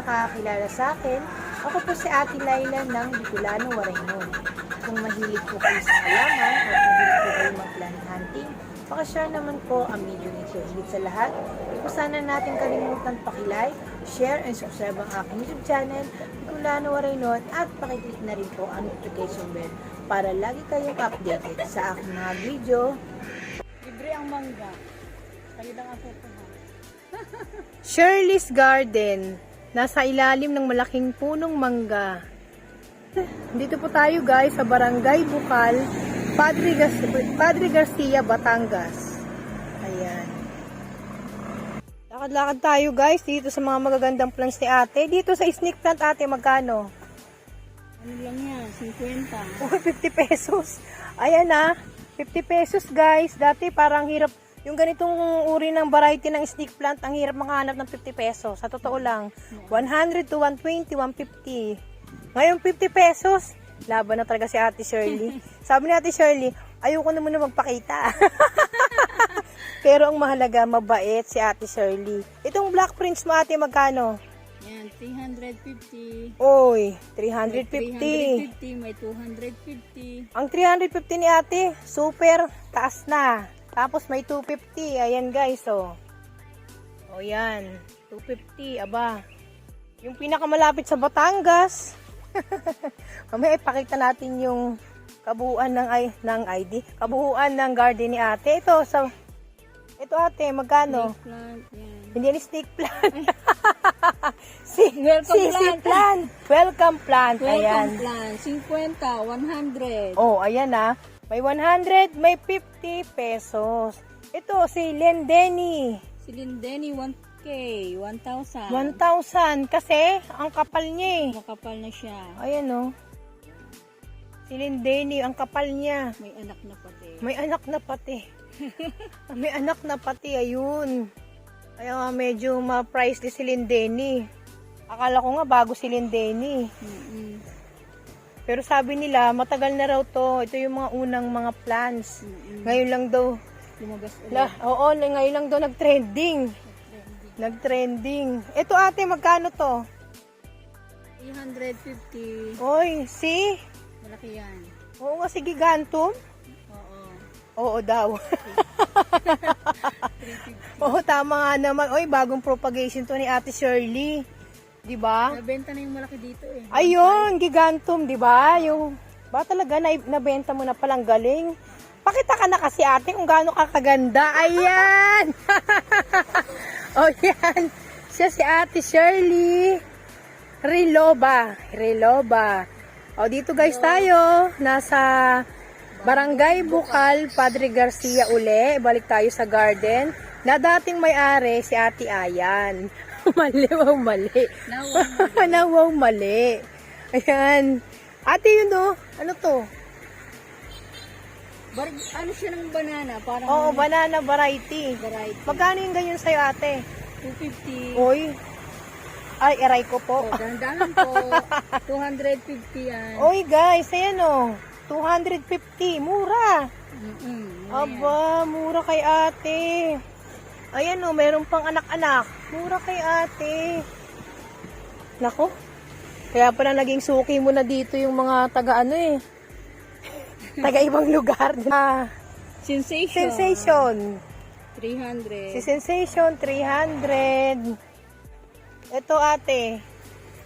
nakakakilala sa akin, ako po si Ate Laila ng Bicolano, Waraynon. Kung mahilig po kayo sa halaman at mahilig po kayo mag-plant hunting, pakashare naman po ang video nito. Higit sa lahat, hindi po sana natin kalimutan pakilike, share, and subscribe ang aking YouTube channel, Bicolano, Waraynon, at pakiclick na rin po ang notification bell para lagi kayong updated sa aking mga video. Libre ang mangga. Kayo lang ang pupuhan. Shirley's Garden. Nasa ilalim ng malaking punong mangga. Dito po tayo guys sa Barangay Bukal, Padre Garcia, Batangas. Ayan. Lakad-lakad tayo guys dito sa mga magagandang plants ni ate. Dito sa snake plant ate, magkano? Ano lang yan? 50. Oh, 50 pesos. Ayan na, 50 pesos guys. Dati parang hirap, yung ganitong uri ng variety ng snake plant, ang hirap makahanap ng 50 pesos. Sa totoo lang, 100 to 120, 150. Ngayon 50 pesos, laban na talaga si Ate Shirley. Sabi ni Ate Shirley, ayoko na muna magpakita. Pero ang mahalaga, mabait si Ate Shirley. Itong black prince mo ate, magkano? Yan, 350. Oy, 350. May 250. Ang 350 ni ate, super taas na. Tapos may 250. Ayan guys, oh. O yan, 250, aba. Yung pinakamalapit sa Batangas. Mamaya ipakita natin yung kabuuan ng ID. Kabuuan ng garden ni ate. Ito ate, magkano? Snake plant, yan. Hindi yan snake plant. Welcome plant. Welcome plant. Ayan. Welcome plant. 50, 100. Oh, ayan na. May 100, may 50 pesos. Ito, si Lendeni. Si Lindeni, 1K, 1,000. 1,000. Kasi, ang kapal niya eh. Makapal na siya. Ayan o. Si Lendeni, ang kapal niya. May anak na pati. May anak na pati. May anak na pati, ayun. Kaya nga medyo ma-priceless si Lendeni. Akala ko nga bago si Lendeni. Pero sabi nila, matagal na raw to. Ito yung mga unang mga plants. Ngayon lang daw. Lumabas ulit. Oo, ngayon lang daw nag-trending. Nag-trending. Ito ate, magkano to? 350. Oy, see? Malaki yan. Oo nga, si Gigantum. Oo. Oo daw. Oo, tama nga naman. Oy, bagong propagation to ni Ate Shirley. 'Di ba? Nabenta na yung malaki dito eh. Ayun, Gigantum, 'di ba? Yung ba talaga nabenta mo na palang galing. Pakita ka na kasi ate kung gaano ka kaganda. Ayan. Oh, yan. Siya si Ate Shirley Riloba. O, dito guys tayo. Nasa Barangay Bukal, Padre Garcia uli. Balik tayo sa garden. Na dating may-ari si Ate Ayan. Mali. Nawaw mali. Ayan. Ate yun o. Ano to? Ano siya ng banana? Parang Oo, banana variety. variety. Magkano yung ganyan sa'yo ate? 250. Oy. Ay, aray ko po. Oh, dandanan po. 250 yan. Oy guys, ayan o. 250. Mura. Aba, mura kay ate. Ayan o, meron pang anak-anak. Mura kay ate. Nako. Kaya pala naging suki mo na dito yung mga taga-ano eh. Taga-ibang lugar. Sensation. 300. Si Sensation, 300. Ito ate,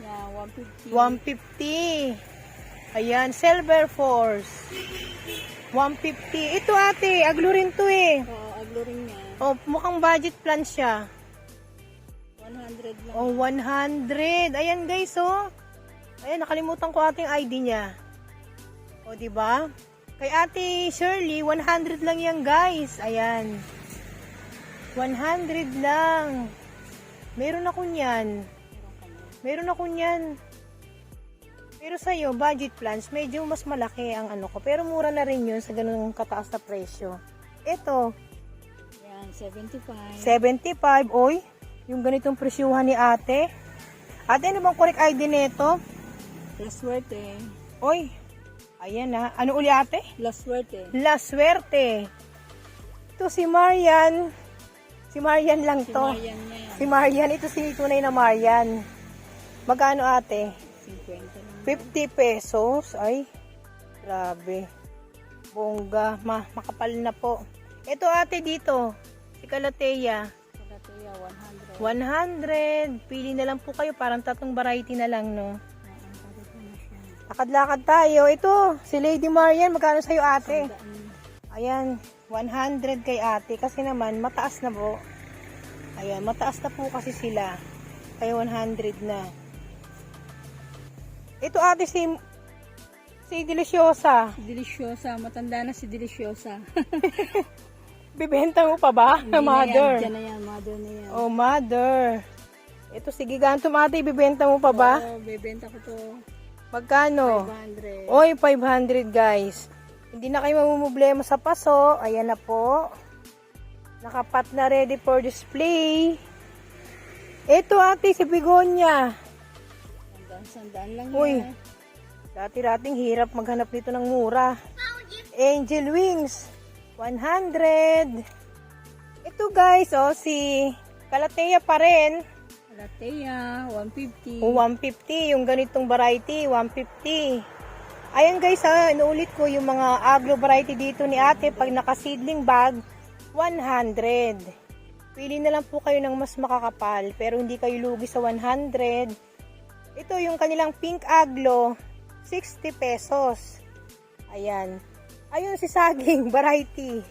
Yeah, 150. 150. Ayan, Silver Force. 150. Ito ate, aglo rin to eh. Oo, aglo rin niya. Oh, mukhang budget plan siya. 100 lang. Oh, 100. Ayan guys, oh. Ayan, nakalimutan ko ating ID niya. Oh, di ba? Kay Ate Shirley, 100 lang yan guys. Ayan. 100 lang. Meron ako niyan. Pero sa'yo, budget plans, medyo mas malaki ang ano ko. Pero mura na rin yun sa ganung kataas na presyo. Ito, Yan, 75. 75. Oy, yung ganitong presyuhan ni ate. Ate, ano bang correct ID nito? La Suerte. Oy, ayan na. Ano uli ate? La Suerte. La Suerte. Ito si Marian. Si Marian lang Si to. Marian niya yan. Si Marian, ito si tunay na Marian. Magkano ate? 50 lang. 50 pesos. Ay, grabe. Bongga. Makapal na po. Ito ate dito. Si Calathea. Calathea, 100. 100. Pili na lang po kayo. Parang tatlong variety na lang, no? Ang palit na siya. Lakad-lakad tayo. Ito, si Lady Marian. Magkano sa'yo ate? Sandaan. Ayan, 100 kay ate. Kasi naman, mataas na po. Ayan, mataas na po kasi sila. Kaya 100 na. Ito ate si Deliciosa. Deliciosa. Matanda na si Deliciosa. Bibenta mo pa ba? Hindi na Mother. yan. Diyan na yan. Mother na yan. Oh, mother. Ito si Gigantum ate, bibenta mo pa ba? Oo, bebenta ko to. Magkano? 500. Oy, 500 guys. Hindi na kayo mamumblema sa paso. Ayan na po. Nakapat na ready for display. Ito ate, si Begonia. Sandaan lang Uy, yan. dati-dating hirap maghanap nito ng mura. Angel Wings, 100. Ito guys, oh, si Calathea pa rin. Calathea, 150. 150, yung ganitong variety, 150. Ayan guys, inuulit ko yung mga aglo variety dito ni ate. Pag naka-seedling bag, 100. Pili na lang po kayo ng mas makakapal, pero hindi kayo lugi sa 100. Ito yung kanilang pink aglo, 60 pesos. Ayan. Ayun si saging variety.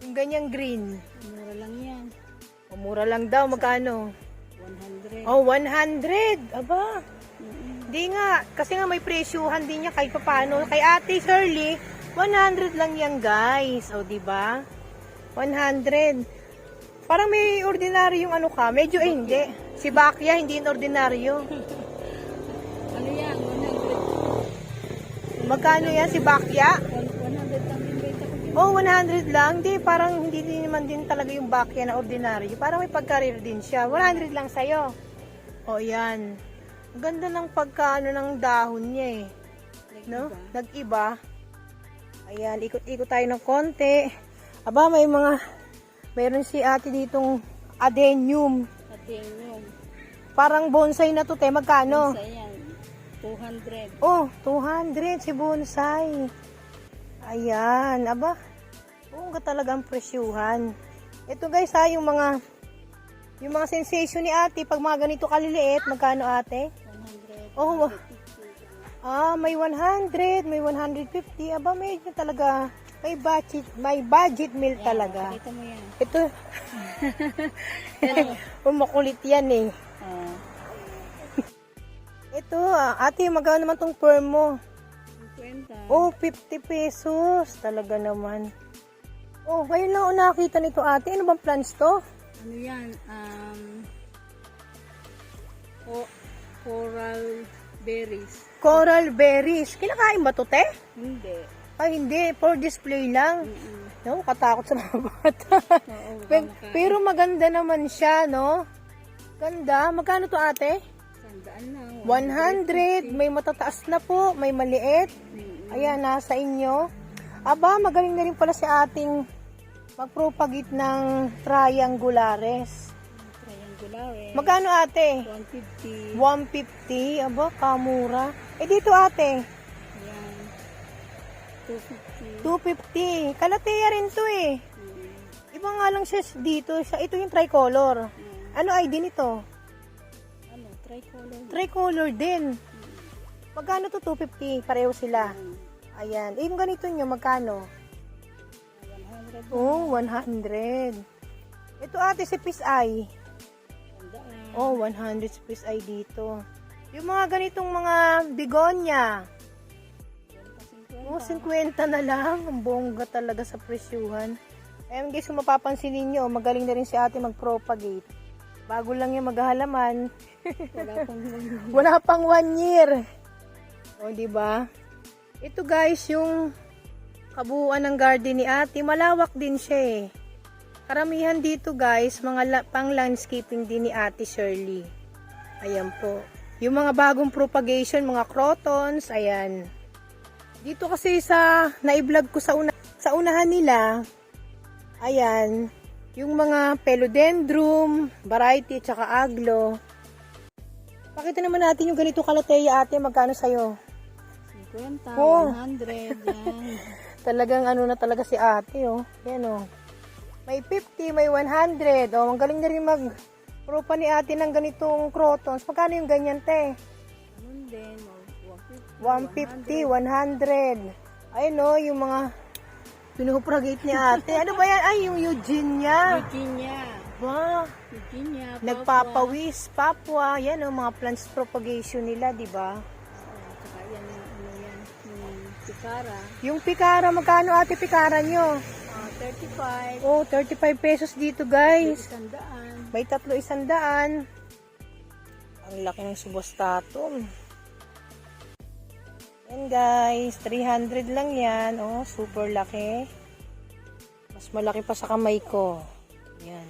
Yung ganyang green. Mura lang yan. Mura lang daw, magkano? 100. Oh, 100. Aba. Hindi nga, kasi nga may presyuhan din niya kahit paano. Kay Ate Shirley, 100 lang yan, guys. O, di ba? 100. Parang may ordinaryo yung ano ka. Medyo hindi. Si Bakya, hindi yung ordinaryo. Ano yan? 100. Magkano yan si Bakya? 100 lang din benta ko dito. Oh, 100 lang. Di, parang hindi din naman din talaga yung Bakya na ordinaryo. Parang may pagkarir din siya. 100 lang sa'yo. O, yan. Ang ganda ng pagkaano ng dahon niya eh. No? Nag-iba. Ayan, ikot-ikot tayo ng konti. Aba, mayroon si ate ditong adenium. Adenium. Parang bonsai na to, te. Magkano? Isa yan. 200. Oh, 200 si bonsai. Ayan, aba. Oo nga talagang presyuhan. Ito guys ha, yung mga sensation ni ate, pag mga ganito kaliliit, magkano ate? 100. Oh, may 100, may 150. Aba, medyo talaga, may budget meal talaga. Pakita mo yan. Ito, makulit yan eh. Ito, ate, magkano naman tong perm mo? 50. Oh, 50 pesos. Talaga naman. Oh, ngayon lang ako nakakita nito ate. Ano bang plants to? Ano yan? Coral berries. Coral berries. Kinakain ba to, te? Hindi. Ay, hindi. For display lang. No, katakot sa mga bata. Oo, Pero maganda naman siya, no? Ganda. Magkano to ate? sandaan lang. 100. May matataas na po. May maliit. Ayan, nasa inyo. Aba, magaling na rin pala si ating magpropagate ng triangulares. Triangular eh. Magkano ate? 150. 150. Aba, kamura. Eh, dito ate. Ayan. 250. 250. Calathea rin to eh. Iba nga lang siya dito. Ito yung tricolor. Ano ID nito? Ano? Tricolor. Tricolor din. Magkano to? 250. Pareho sila. Ayan. Eh, yung ganito nyo, magkano? 100. Oh, 100. Ito ate si Peace Eye. Sandaan. Oh, 100 si Peace Eye dito. Yung mga ganitong mga bigonya. Oh, 50 na lang. Ang bongga talaga sa presyuhan. Ayan guys, kung mapapansin ninyo, magaling na rin si ate mag-propagate. Bago lang yung maghahalaman. Wala pang 1 year. O, diba? Ito guys, yung kabuuan ng garden ni ate, malawak din siya eh. Karamihan dito guys, mga pang landscaping din ni ate Shirley. Ayan po. Yung mga bagong propagation, mga crotons, ayan. Dito kasi sa na-vlog ko sa unahan nila, ayan, yung mga philodendron, variety, tsaka aglo. Pakita naman natin yung ganito kalateya ate. Magkano sa'yo? 50, Oh. 100, yan. Talagang ano na talaga si ate, oh. Yan, oh. May 50, may 100. Oh, ang galing na rin mag-propa ni ate ng ganitong crotons. Magkano yung ganyan, te? Ganun din, 150, 100. Ayun, oh, yung mga pinupragate ni ate. Ano ba yan? Ay, yung Eugenia. Virginia. Wow. Virginia, Papua. Nagpapawis, Papua. Yan, oh, mga plants propagation nila, di ba? Saka yan, ano yan, yung Pikara. Yung pikara, magkano ate pikara nyo? 35, Oh, 35 pesos dito, guys. 100. May 300. Ang laki ng subostatum. Yan guys, 300 lang yan. Oh, super laki. Mas malaki pa sa kamay ko. Yan.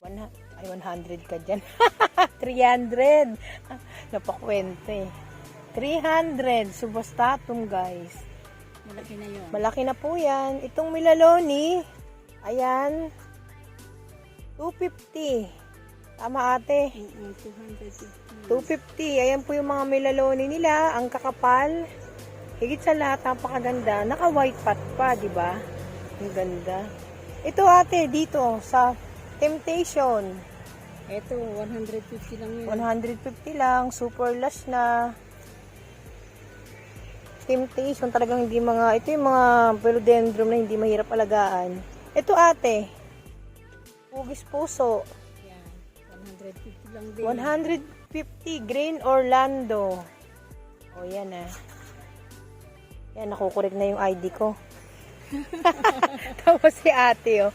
100 ka dyan. 300. Napakwento eh. 300 subostatum guys. Malaki na yun. Malaki na po yan. Itong Milaloni, ayan, 250. Tama ate. 250. 250. Ayan po yung mga Milaloni nila. Ang kakapal. Higit sa lahat, napakaganda. Naka-white pot pa, di ba? Ang ganda. Ito ate, dito, sa Temptation. Ito, 150 lang yun. 150 lang. Super lush na. Temptation, talagang hindi mga, ito yung mga philodendron na hindi mahirap alagaan. Ito ate, hugis puso, Yan, 150 lang din. 150, Green Orlando. O yan ah. Yan, nakukorek na yung ID ko. Tapos si ate oh.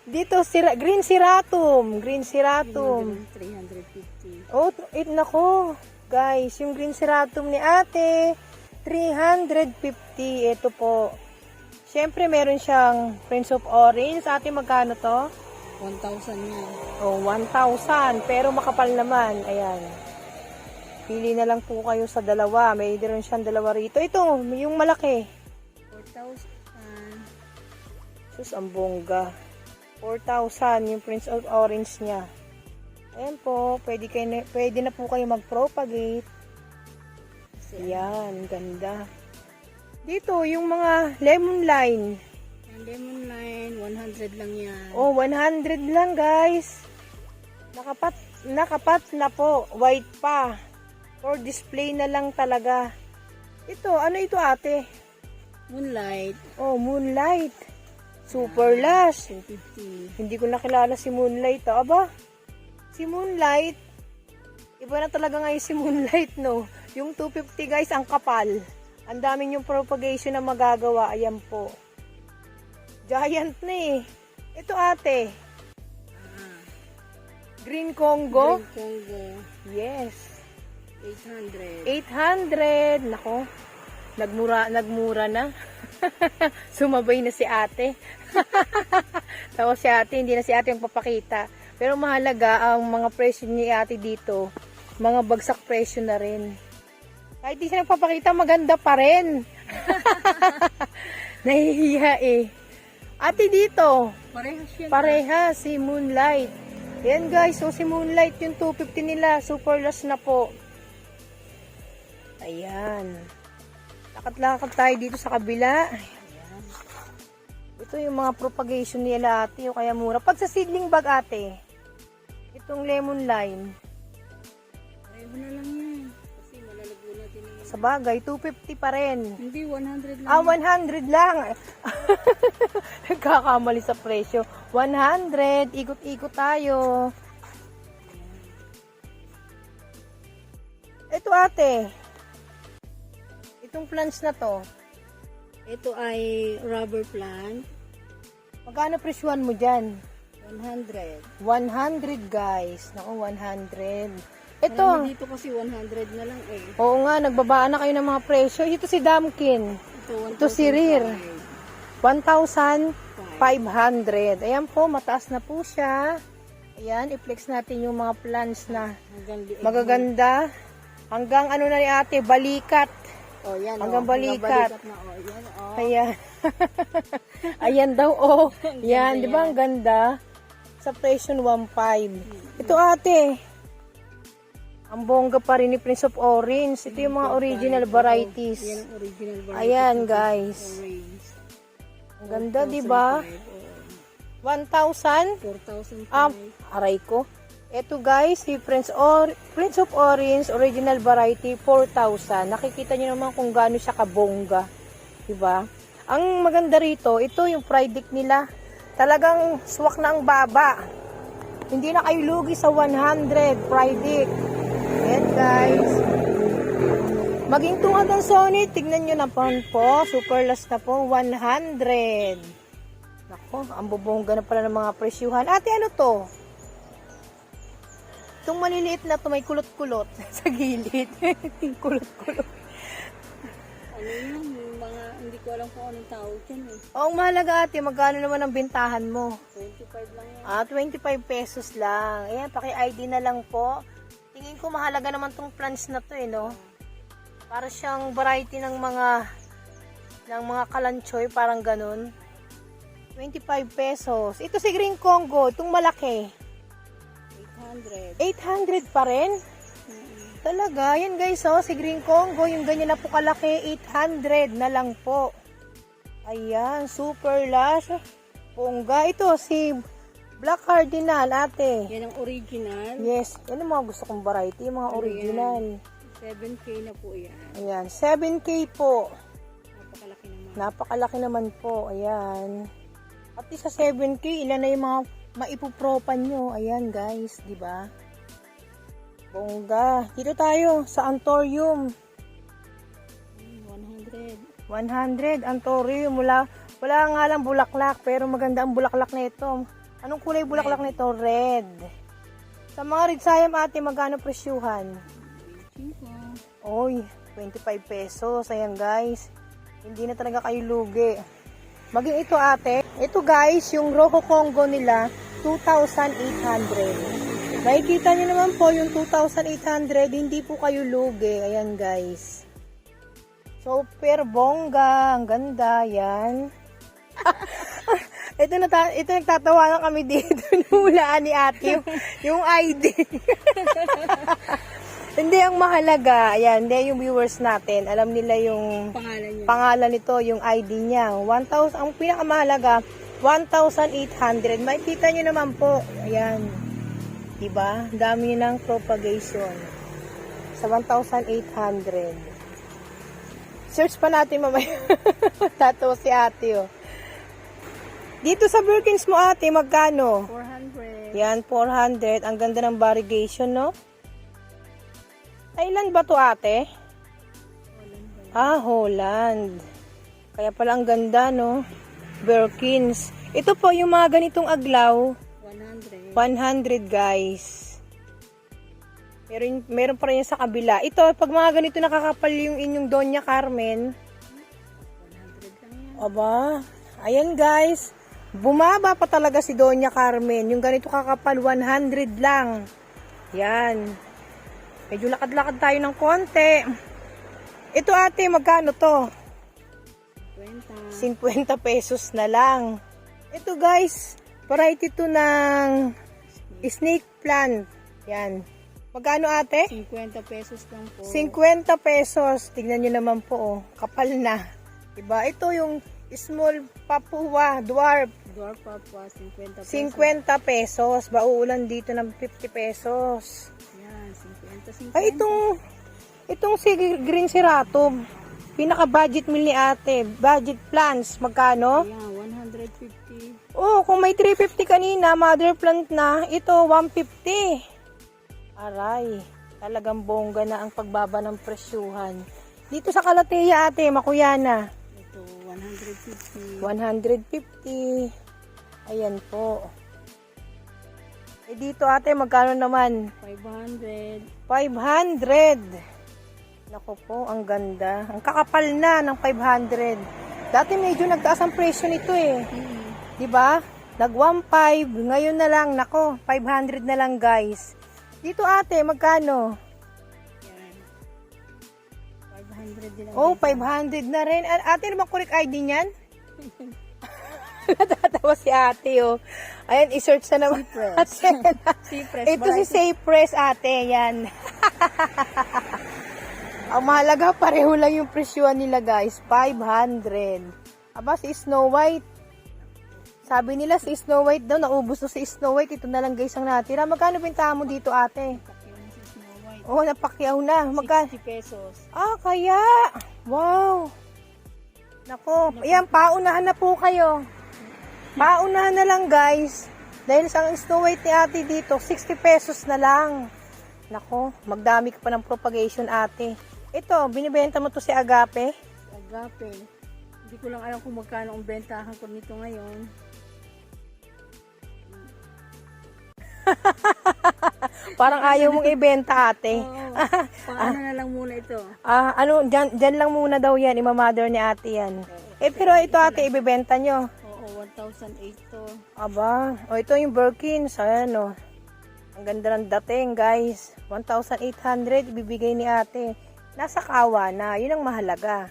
Dito, Green Siratum. Green Siratum. 350. Oh, nako. Guys, yung Green Siratum ni ate, 350. Ito po. Siyempre, meron siyang Prince of Orange. Ate, magkano to? 1,000 yan. Oh, 1,000. Pero makapal naman. Ayan. Pili na lang po kayo sa dalawa. May rin siyang dalawa rito. Ito, yung malaki. 4,000. Sus, ang bongga. 4,000 yung Prince of Orange niya. Ayan po. Pwede na po kayo mag-propagate. Yan, ganda. Dito, yung mga lemon line. Yung lemon line, 100 lang yan. Oh, 100 lang, guys. Nakapat na po. White pa. For display na lang talaga. Ito, ano ito ate? Moonlight, Oh, Moonlight. Super lush. 250. Hindi ko nakilala si Moonlight. Aba, si Moonlight. Iba na talaga ngayon si Moonlight, no? Yung 250 guys, ang kapal. Ang daming yung propagation na magagawa. Ayan po. Giant na eh. Ito ate. Green Congo. Green Congo, Yes. 800. 800. Nako. Nagmura na. Sumabay na si ate. Tapos si ate, hindi na si ate yung papakita. Pero mahalaga ang mga presyo ni ate dito. Mga bagsak presyo na rin. Kahit di siya nagpapakita, maganda pa rin. Nahihiya eh. Ate dito, Parehas yan. pareha si Moonlight. Yan guys, so si Moonlight yung 250 nila. Super loss na po. Ayan. Lakad-lakad tayo dito sa kabila. Ayan. Ito yung mga propagation nila ate, o kaya mura. Pag sa seedling bag ate, itong lemon lime, Pareho na lang yan. Kasi malalago natin yung... sa bagay, 250 pa rin. Hindi, 100 lang. Ah, 100 lang. Nagkakamali sa presyo. 100. Ikot-ikot tayo. Ito ate. Itong plants na to. Ito ay rubber plant. Magkano presyuhan mo dyan? 100. 100 guys. Naku, 100. Ito. Marami dito kasi 100 na lang eh. Oo nga, nagbabaan na kayo ng mga presyo. Ito si Damkin. Ito si Rir. 1,500. Ayan po, mataas na po siya. Ayan, i-flex natin yung mga plants na magaganda. Hanggang ano na ni ate, balikat. Oh, yan, Hanggang oh. balikat. Na, oh. Yan, oh. Ayan. Ayan daw, oh. Ang Yan, ganda di ba ang ganda? Sa presyo 1,500. Ito ate. Ang bongga pa rin ni Prince of Orange. Ito yung mga original varieties. Yan ang original variety. Ayan, guys. Orange. Ang ganda, di ba? 1,000? 4,000. Aray ko. Ito guys, si Prince of Orange, original variety, 4,000. Nakikita nyo naman kung gaano siya kabongga. Diba? Ang maganda rito, ito yung pride nila. Talagang swak na ang baba. Hindi na kayo lugi sa 100 pride. Ayan guys. Maging tungad ang Sony, tignan nyo na po. Super last na po, 100. Nako, ang bubongga na pala ng mga presyuhan. Ate, ano to? Itong maliliit na to may kulot-kulot sa gilid. Kulot-kulot. Ano yun? Yung mga, hindi ko alam kung anong tawag yan eh. O, ang mahalaga ate, magkano naman ang bintahan mo? 25 lang yan. 25 pesos lang. Ayan, paki-ID na lang po. Tingin ko mahalaga naman tong plants na to eh, no? Para siyang variety ng mga kalanchoy, parang ganun. 25 pesos. Ito si Green Congo, itong malaki. 800. 800 pa rin? Talaga, yan guys, oh, si Green Congo, yung ganyan na po kalaki, 800 na lang po. Ayan, super lush. Pongga, ito si Black Cardinal, ate. Yan ang original. Yes, yan ang mga gusto kong variety, yung mga original. 7K na po yan. Ayan, 7K po. Napakalaki naman. Napakalaki naman po, ayan. Pati sa 7K, ilan na yung mga maipupropan nyo. Ayan guys, di ba? Bongga. Dito tayo sa Antorium. 100. 100 Antorium. Wala nga lang bulaklak, pero maganda ang bulaklak na ito. Anong kulay bulaklak nito? Red. Sa mga red sayam ate, magkano presyuhan? 25. Oy, 25 pesos. Ayan guys. Hindi na talaga kayo lugi. Maging ito ate. Ito guys, yung Rojo Congo nila, 2,800. Makikita nyo naman po yung 2,800, hindi po kayo lugi. Ayan guys. Super bongga. Ang ganda. Yan. ito nagtatawanan kami dito. Nuhulaan ni ate yung ID. Hindi ang mahalaga. Ayan, hindi yung viewers natin. Alam nila yung Pangalan niya. pangalan nito, yung ID niya. 1,000, ang pinakamahalaga, 1,800. Makikita nyo naman po. Ayan. Diba? Dami ng propagation. Sa 1,800. Search pa natin mamaya. Tatawa si ate, oh. Dito sa Birkins mo, ate, magkano? 400. Yan, 400. Ang ganda ng variegation, no? Thailand ba to, ate? Holland. Kaya pala ang ganda, no? Birkins. Ito po, yung mga ganitong aglaw, 100 guys. Meron pa rin yung sa kabila. Ito, pag mga ganito nakakapal yung inyong Doña Carmen. 100 lang yan. Aba, ayan guys. Bumaba pa talaga si Doña Carmen. Yung ganito kakapal, 100 lang. Yan. Medyo lakad-lakad tayo ng konti. Ito ate, magkano to? 50 pesos na lang. Ito guys, variety to ng snake plant. Yan. Magkano ate? 50 pesos lang po. 50 pesos. Tignan nyo naman po, oh. Kapal na. Diba? Ito yung small papua, dwarf. Dwarf Papua, 50 pesos. 50 pesos. Bauulan dito ng 50 pesos. Yan, 50. Ay, itong si Green Ceratob. Pinaka-budget meal ni ate. Budget plants. Magkano? Yan, 150. Oh, kung may 350 kanina, mother plant na, ito 150. Aray, talagang bongga na ang pagbaba ng presyuhan. Dito sa Calathea ate, Makuyana. Ito, 150. 150. Ayan po. Eh dito ate, magkano naman? 500. 500. Naku po, ang ganda. Ang kakapal na ng 500. Dati medyo nagtaas ang presyo nito eh. Diba? Nag 1.5, ngayon na lang, nako, 500 na lang guys. Dito ate, magkano? Yan. 500 din ang Oh, benta. 500 na rin. Ate, ano ba correct ID niyan? Natatawa si ate, oh. Ayan, i-search na naman. Cypress. Cypress. Ito si Cypress, ate, yan. Ang mahalaga, pareho lang yung presyohan nila guys. 500. Aba, si Snow White. Sabi nila si Snow White daw, naubos to si Snow White. Ito na lang guys ang natira. Magkano bintahan mo dito ate? Yung si Snow White. Oh, napakyaw na. 60 pesos. Ah, kaya. Wow. Nako. Ayan, paunahan na po kayo. Paunahan na lang guys. Dahil sa Snow White ni ate dito, 60 pesos na lang. Nako, magdami ka pa ng propagation ate. Ito, binibenta mo to si Agape. Agape. Hindi ko lang alam kung magkano ang bentahan ko nito ngayon. Parang ayaw mong ibenta ate. Oo. Paano na lang muna ito? Dyan lang muna daw yan. Ima-mother ni ate yan. Pero ito ate, ibibenta nyo. Oo, 1,008 to. Aba, ito yung Birkins. Ayan o. Ang ganda ng dating guys. 1,800 ibibigay ni ate. Nasa kawa na. Yun ang mahalaga.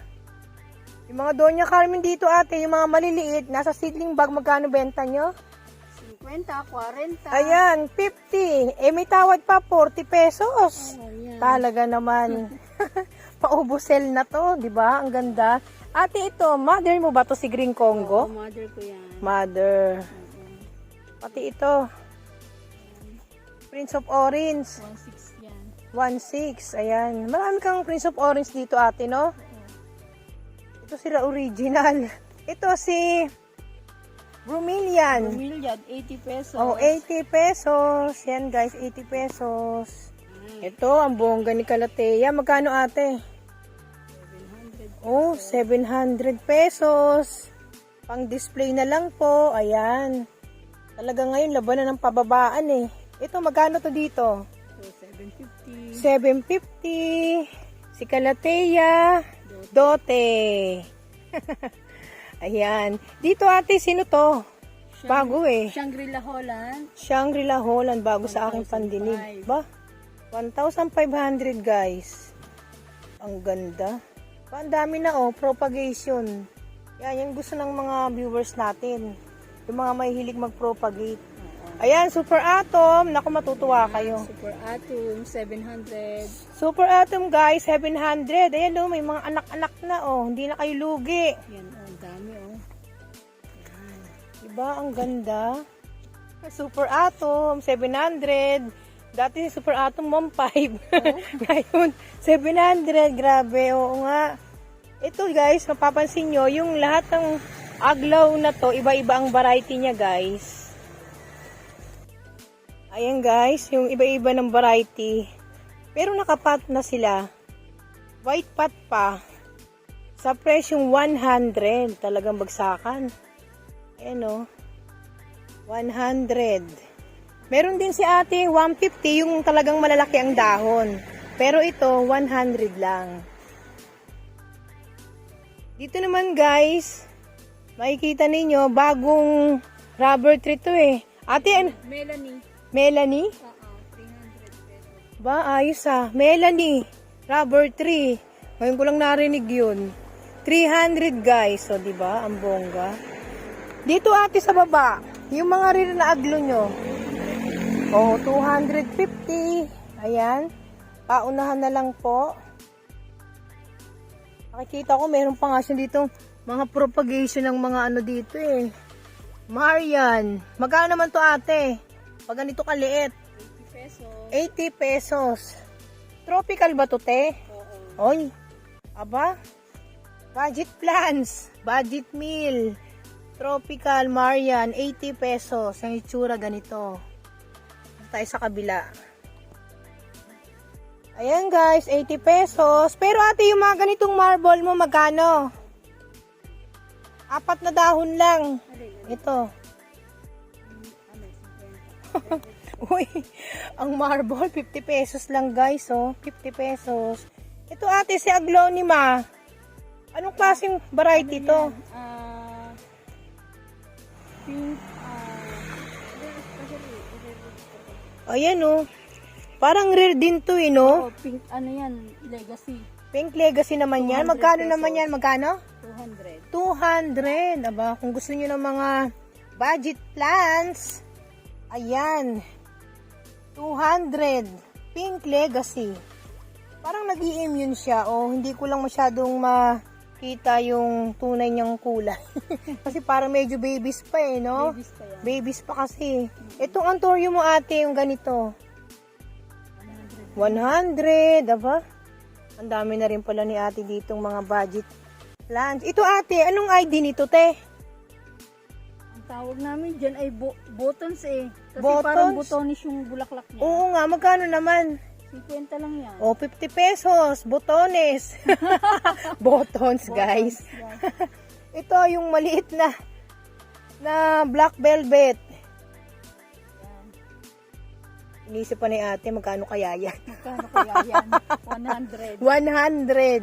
Yung mga Doña Carmen dito ate, yung mga maliliit, nasa seedling bag, magkano benta nyo? 50, 40. Ayan, 50. May tawad pa, 40 pesos. Oh, yan. Talaga naman. Paubosel na to, di ba? Ang ganda. Ate, ito, mother mo ba to si Green Oo, Congo? mother ko yan. Mother. Oo. Pati ito. Prince of Orange. 1,600 yan. 1.6. Ayan. Marami kang Prince of Orange dito ate, no? Ito sila original. Ito si Bromelian. Bromeliad, 80 pesos. Oh, 80 pesos. Yan guys, 80 pesos. Ito, ang bongga ni Calathea. Magkano ate? 700. Oh, 700 pesos. Pang display na lang po. Ayan. Talaga ngayon, laban na ng pababaan eh. Ito, magkano to dito? So, 750. 750. Si Calathea. Dote. Ayan. Dito ate, sino to? Bago eh. Shangri-La Holland. Shangri-La Holland, bago sa aking pandinig. Ba? 1,500 guys. Ang ganda. Ang dami na oh, propagation. Yan, yung gusto ng mga viewers natin. Yung mga mahihilig mag-propagate. Ayan, Super Atom. Naku, matutuwa kayo. Super Atom, 700. Super Atom guys, 700. Ayan oh, may mga anak-anak na oh. Hindi na kayo lugi. Yan, oh, ang dami oh. Diba? Ang ganda. Super Atom, 700. Dati si Super Atom, 1.5. Ngayon, 700. Grabe, oo nga. Ito guys, mapapansin nyo, yung lahat ng aglaw na to, iba-iba ang variety niya guys. Ayan guys, yung iba-iba ng variety. Pero nakapat na sila. White pot pa. Sa presyong 100. Talagang bagsakan. Ayan o. 100. Meron din si ate 150 yung talagang malalaki ang dahon. Pero ito 100 lang. Dito naman guys, makikita ninyo bagong rubber tree to eh. Ate, Melanie? 300 pesos. Ba, ayos ah. Melanie, rubber tree. Ngayon ko lang narinig yun. 300 guys. So, diba? Ang bongga. Dito ate sa baba, yung mga rin na aglo nyo. Oh, 250. Ayan. Paunahan na lang po. Nakikita ko, meron pa nga siya dito mga propagation ng mga ano dito eh. Marian. Magkano naman to ate? Pag ganito kaliit. 80 pesos. 80 pesos. Tropical ba to, te? Oo. Oy. Aba. Budget plans. Budget meal. Tropical Marian. 80 pesos. Ang itsura ganito. Tayo sa kabila. Ayan guys, 80 pesos. Pero ate, yung mga ganitong marble mo, magkano? 4 na dahon lang. Ito. Uy, ang marble, 50 pesos lang guys, oh. 50 pesos. Ito ate, si Aglonema. Anong klaseng variety to? Pink, Ayan, oh. Parang rare din to, eh, no? pink, ano yan, legacy. Pink Legacy naman yan. 200 Magkano pesos. naman yan? Magkano? 200. 200. Aba, kung gusto niyo ng mga budget plans, ayan. 200. Pink Legacy. Parang nag-i-immune siya. O, hindi ko lang masyadong makita yung tunay niyang kulay. Kasi parang medyo babies pa eh, no? Babies pa yan. Babies pa kasi. Itong Antorio mo ate, yung ganito. 100, aba? Ang dami na rin pala ni ate ditong mga budget plans. Ito ate, anong ID nito, te? Ang tawag namin dyan ay buttons eh. Kasi Buttons? parang butonis yung bulaklak niya. Oo nga, magkano naman? 50 lang yan. O, 50 pesos. Botones. Buttons, guys. Yan. Ito, yung maliit na black velvet. Yan. Inisip pa ni ate, magkano kaya yan? Magkano kaya yan? 100. 100.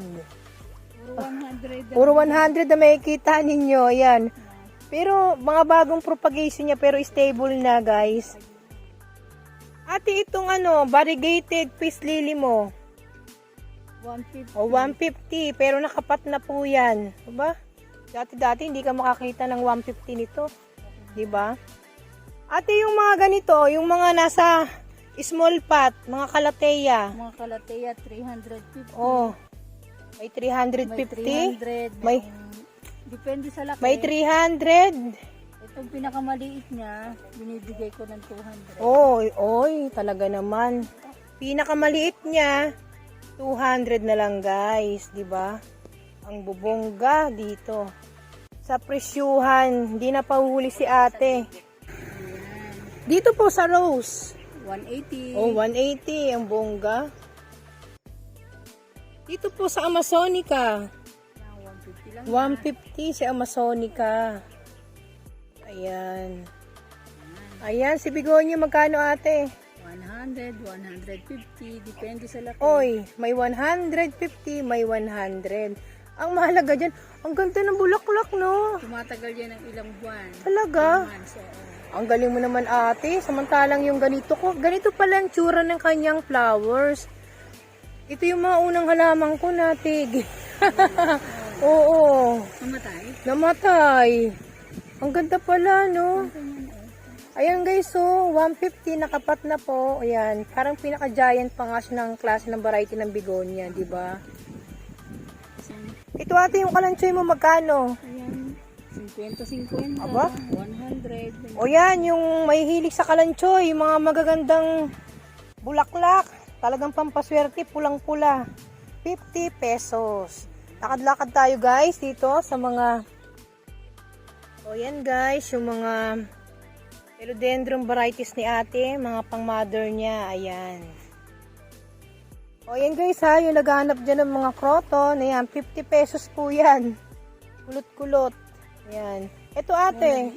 Puro 100. Puro 100 na makikita ninyo. Ayan. Pero, mga bagong propagation niya, pero stable na, guys. Ate, itong variegated peace lily mo. 150. O, 150. Pero nakapat na po yan. Diba? Dati hindi ka makakita ng 150 nito. Diba? Ate, yung mga ganito, yung mga nasa small pot, mga kalateya. Mga kalateya, 350. Oh, may May 350. 300. May- Depende sa laki. May 300. Itong pinakamaliit niya, binibigay ko ng 200. Oy, talaga naman. Pinakamaliit niya, 200 na lang guys, di ba? Ang bubongga dito. Sa presyuhan, hindi na pahuhuli si ate. Dito po sa Rose. 180. Oh, 180 ang bongga. Dito po sa Amazonica. 150 lang. 150 si Amazonica. Ayan. Ayan, si Bigonyo magkano ate? 100, 150, depende sa laki. Oy, may 150, may 100. Ang mahalaga dyan, ang ganda ng bulaklak, no? Tumatagal yan ng ilang buwan. Talaga? Months, oo. Ang galing mo naman ate, samantalang yung ganito ko, ganito pala ang tsura ng kanyang flowers. Ito yung mga unang halaman ko natig. Oo, Namatay? namatay. Ang ganda pala, no? Ayan guys, so 150 nakapat na po. Ayan, parang pinaka-giant pa nga siya ng klase ng variety ng begonia, di ba? Ito ate, yung kalanchoy mo magkano? Ayan, 50-50. Aba? 100. O yan, yung may hilig sa kalanchoy, yung mga magagandang bulaklak, talagang pampaswerte, pulang-pula. 50 pesos. Lakad-lakad tayo guys dito sa mga... O yan guys, yung mga philodendron varieties ni ate, mga pang-mother niya, ayan. O yan guys ha, yung naghahanap dyan ng mga croton, ayan, 50 pesos po yan. Kulot-kulot. Ayan. Ito ate,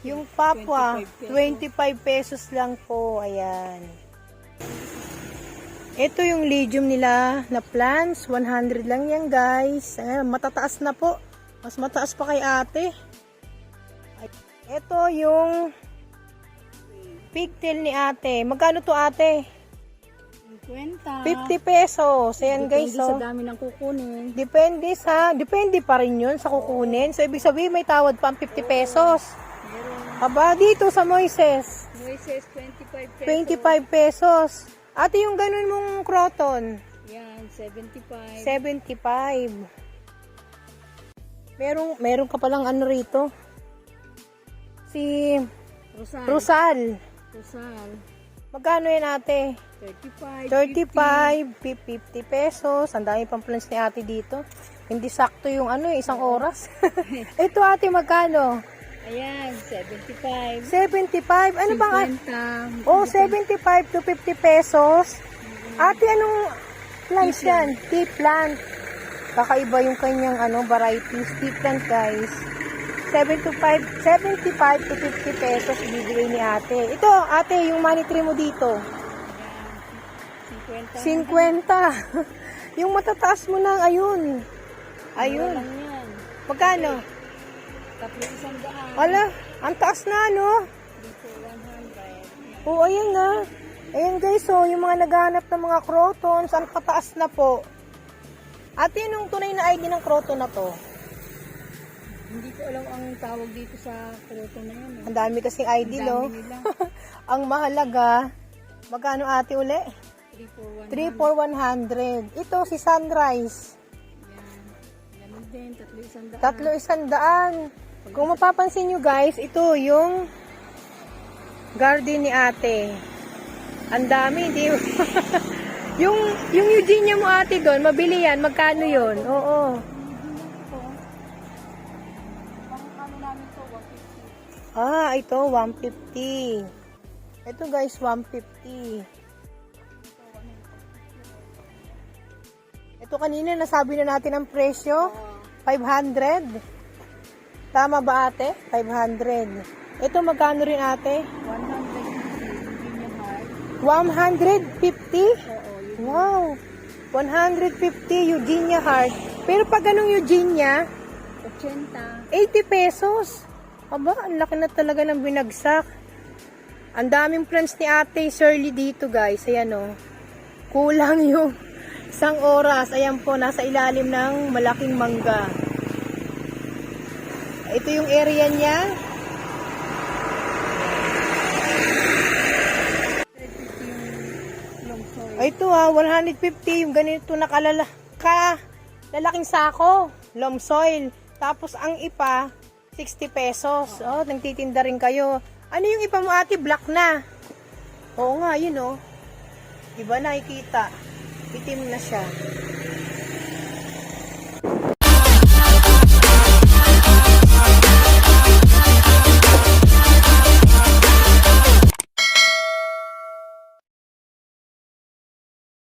yung papwa, 25 pesos lang po, ayan. Ito yung legume nila na plants, 100 lang yan guys. Ayan, matataas na po. Mas mataas pa kay ate. Ito yung pigtail ni ate. Magkano to ate? 50. 50 pesos. Ayan guys, Depende sa oh. dami ng kukunin. Depende pa rin yun sa kukunin. So, ibig sabihin may tawad pa ang 50 pesos. Meron. Aba, dito sa Moises, Moises, 25 pesos. 25 pesos. Ate, yung ganun mong croton, Yan, 75. 75. Meron ka palang ano rito. Si Rosal. Rosal. Rosal. Magkano yan ate? 35. 35, 50 pesos. Ang dami pang plans ni ate dito. Hindi sakto yung isang oras. Ito ate, magkano? Ayan, 75. 75. Ano bang? 50. Oh, 75 to 50 pesos. Ate, anong plants yan? Tea plant. Kakaiba yung kanyang varieties. Tea plant guys. 75 to 50 pesos ibibigay ni ate. Ito, ate, yung money tree mo dito. 50. 50. Yung matataas mo na, ayun. Ayun. Lang yan. Magkano? Tapos 100. Wala, ang taas na, no? Dito, 100. Oo, ayan nga. Ayan guys, so, yung mga naghahanap ng mga crotons, ang pataas na po. Ate, anong tunay na ID ng croton na to? Hindi ko alam ang tawag dito sa kroto na yan. Ang dami kasing ID, no? Ang dami nila. Ang mahalaga, magkano ate uli? 3 for 3 for 100. 100. Ito si Sunrise. Yan. Ganun din, 3,100. 3,100. Kung mapapansin nyo guys, ito yung garden ni ate. Ang dami, di ba? yung Eugenia mo ate doon, mabili yan. Magkano yun? Oo. Ang ano namin to, 150. Ah, ito, 150. Ito guys, 150. Ito kanina, nasabi na natin ang presyo. 500. Tama ba ate? 500. Ito magkano rin ate? 150, Eugenia Heart. 150? Oo, Wow! 150 Eugenia Heart. Pero pag anong Eugenia, 80. 80 pesos. Aba, ang laki na talaga ng binagsak. Ang daming plants ni ate Shirley dito guys. Ayan o. Kulang yung isang oras. Ayan po, nasa ilalim ng malaking mangga. Ito yung area niya. 350 yung soy. Ay, ito 150 yung ganito na lalaking sako, loam soil. Tapos ang ipa, 60 pesos. Oh, nagtitinda rin kayo. Ano yung ipa mo ate? Black na. Oo nga, yun oh. Diba nakikita? Itim na siya.